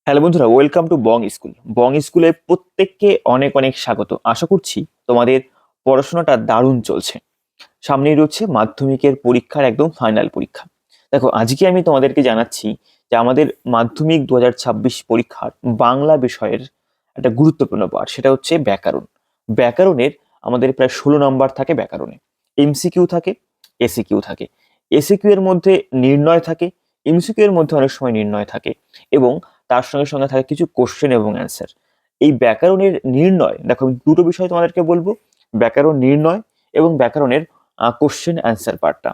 Hello বন্ধুরা, welcome to Bong school. বং স্কুলে প্রত্যেককে অনেক অনেক স্বাগত। আশা করছি তোমাদের পড়াশোনাটা দারুণ চলছে। সামনেই রয়েছে মাধ্যমিকের পরীক্ষার একদম ফাইনাল পরীক্ষা। দেখো, আজকে আমি তোমাদেরকে জানাচ্ছি যে আমাদের মাধ্যমিক 2026 পরীক্ষার বাংলা বিষয়ের একটা গুরুত্বপূর্ণ পাঠ, সেটা হচ্ছে ব্যাকরণ। ব্যাকরণের আমাদের প্রায় 16 নম্বর থাকে ব্যাকরণে। এমসিকিউ থাকে, এসিকিউ থাকে। এসিকিউ এর মধ্যে নির্ণয় থাকে, এমসিকিউ এর মধ্যে অনেক সময় নির্ণয় থাকে, এবং তার সঙ্গে সঙ্গে থাকে কিছু কোশ্চেন এবং অ্যান্সার। এই ব্যাকরণের নির্ণয়, দেখো আমি দুটো বিষয় তোমাদেরকে বলবো: ব্যাকরণ নির্ণয় এবং ব্যাকরণের কোশ্চেন অ্যান্সার পার্টটা।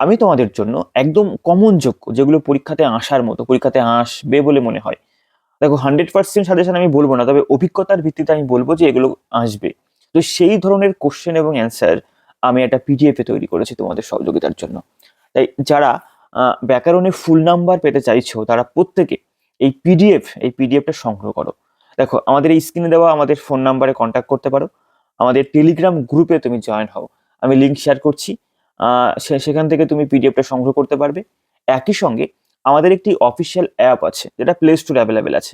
আমি তোমাদের জন্য একদম কমন যোগ্য, যেগুলো পরীক্ষাতে আসার মতো, পরীক্ষাতে আসবে বলে মনে হয়। দেখো, 100% সাজেশন আমি বলবো না, তবে অভিজ্ঞতার ভিত্তিতে আমি বলবো যে এগুলো আসবে। তো সেই ধরনের কোশ্চেন এবং অ্যান্সার আমি একটা পিডিএফ এ তৈরি করেছি তোমাদের সহযোগিতার জন্য। তাই যারা ব্যাকরণে ফুল নাম্বার পেতে চাইছো, তারা প্রত্যেকে এই পিডিএফটা সংগ্রহ করো। দেখো, আমাদের এই স্ক্রিনে দেওয়া আমাদের ফোন নাম্বারে কন্ট্যাক্ট করতে পারো। আমাদের টেলিগ্রাম গ্রুপে তুমি জয়েন হও, আমি লিঙ্ক শেয়ার করছি। সেখান থেকে তুমি পিডিএফটা সংগ্রহ করতে পারবে। একই সঙ্গে আমাদের একটি অফিসিয়াল অ্যাপ আছে, যেটা প্লে স্টোরে অ্যাভেলেবেল আছে।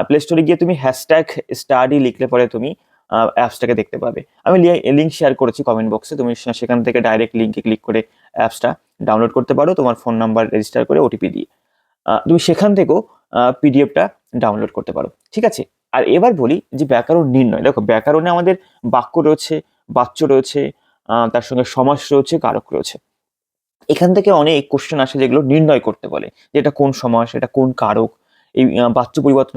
প্লে স্টোরে গিয়ে তুমি হ্যাশট্যাগ স্টাডি লিখলে পরে তুমি অ্যাপসটাকে দেখতে পাবে। আমি লিঙ্ক শেয়ার করেছি কমেন্ট বক্সে, তুমি সেখান থেকে ডাইরেক্ট লিঙ্কে ক্লিক করে অ্যাপসটা ডাউনলোড করতে পারো, তোমার ফোন নাম্বার রেজিস্টার করে ওটিপি দিয়ে। তুমি সেখান থেকেও পিডিএফটা ডাউনলোড করতে পারো, ঠিক আছে? আর এবার বলি যে ব্যাকরণ নির্ণয়। দেখো, ব্যাকরণে আমাদের বাক্য রয়েছে, বাচ্য রয়েছে, তার সঙ্গে সমাস রয়েছে, কারক রয়েছে। এখান থেকে অনেক কোশ্চেন আসে যেগুলো নির্ণয় করতে বলে, যে এটা কোন সমাস, এটা কোন কারক, এই বাচ্য পরিবর্তন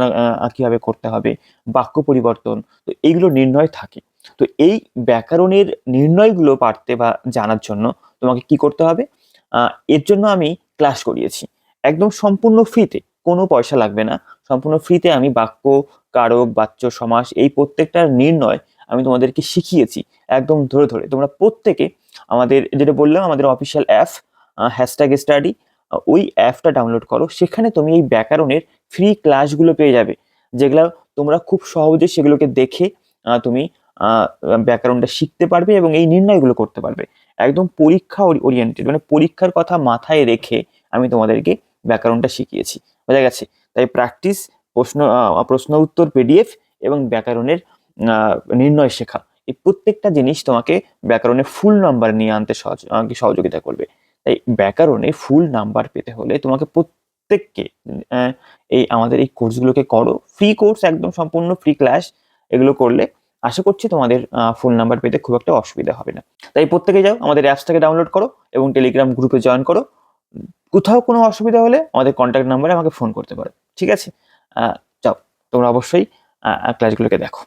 কিভাবে করতে হবে, বাক্য পরিবর্তন। তো এইগুলো নির্ণয় থাকে। তো এই ব্যাকরণের নির্ণয়গুলো পারতে বা জানার জন্য তোমাকে কি করতে হবে? এর জন্য আমি ক্লাস করিয়েছি একদম সম্পূর্ণ ফ্রিতে, কোনো পয়সা লাগবে না। সম্পূর্ণ ফ্রিতে আমি বাক্য, কারক, বাচ্য, সমাস এই প্রত্যেকটার নির্ণয় আমি তোমাদেরকে শিখিয়েছি একদম ধরে ধরে। তোমরা প্রত্যেকে আমাদের, যেটা বললাম, আমাদের অফিসিয়াল অ্যাপ হ্যাশট্যাগ স্টাডি, ওই অ্যাপটা ডাউনলোড করো। সেখানে তুমি এই ব্যাকরণের ফ্রি ক্লাসগুলো পেয়ে যাবে, যেগুলো তোমরা খুব সহজে সেগুলোকে দেখে তুমি ব্যাকরণটা শিখতে পারবে এবং এই নির্ণয়গুলো করতে পারবে। একদম পরীক্ষা ওরিয়েন্টেড, মানে পরীক্ষার কথা মাথায় রেখে আমি তোমাদেরকে ব্যাকরণটা শিখিয়েছি। বোঝা গেছে? তাই প্র্যাকটিস, প্রশ্ন উত্তর পিডিএফ এবং ব্যাকরণের নির্ণয় শেখা, এই প্রত্যেকটা জিনিস তোমাকে ব্যাকরণে ফুল নাম্বার নিয়ে আনতে সহযোগিতা করবে। তাই ব্যাকরণে ফুল নাম্বার পেতে হলে তোমাকে প্রত্যেককে এই আমাদের এই কোর্সগুলোকে করো। ফ্রি কোর্স, একদম সম্পূর্ণ ফ্রি ক্লাস। এগুলো করলে আশা করছি তোমাদের ফুল নাম্বার পেতে খুব একটা অসুবিধা হবে না। তাই প্রত্যেকে যাও, আমাদের অ্যাপসটাকে ডাউনলোড করো এবং টেলিগ্রাম গ্রুপে জয়েন করো। কোথাও কোনো অসুবিধা হলে আমাদের কন্ট্যাক্ট নাম্বারে আমাকে ফোন করতে পারো, ঠিক আছে? যাও, তোমরা অবশ্যই ক্লাসগুলোকে দেখো।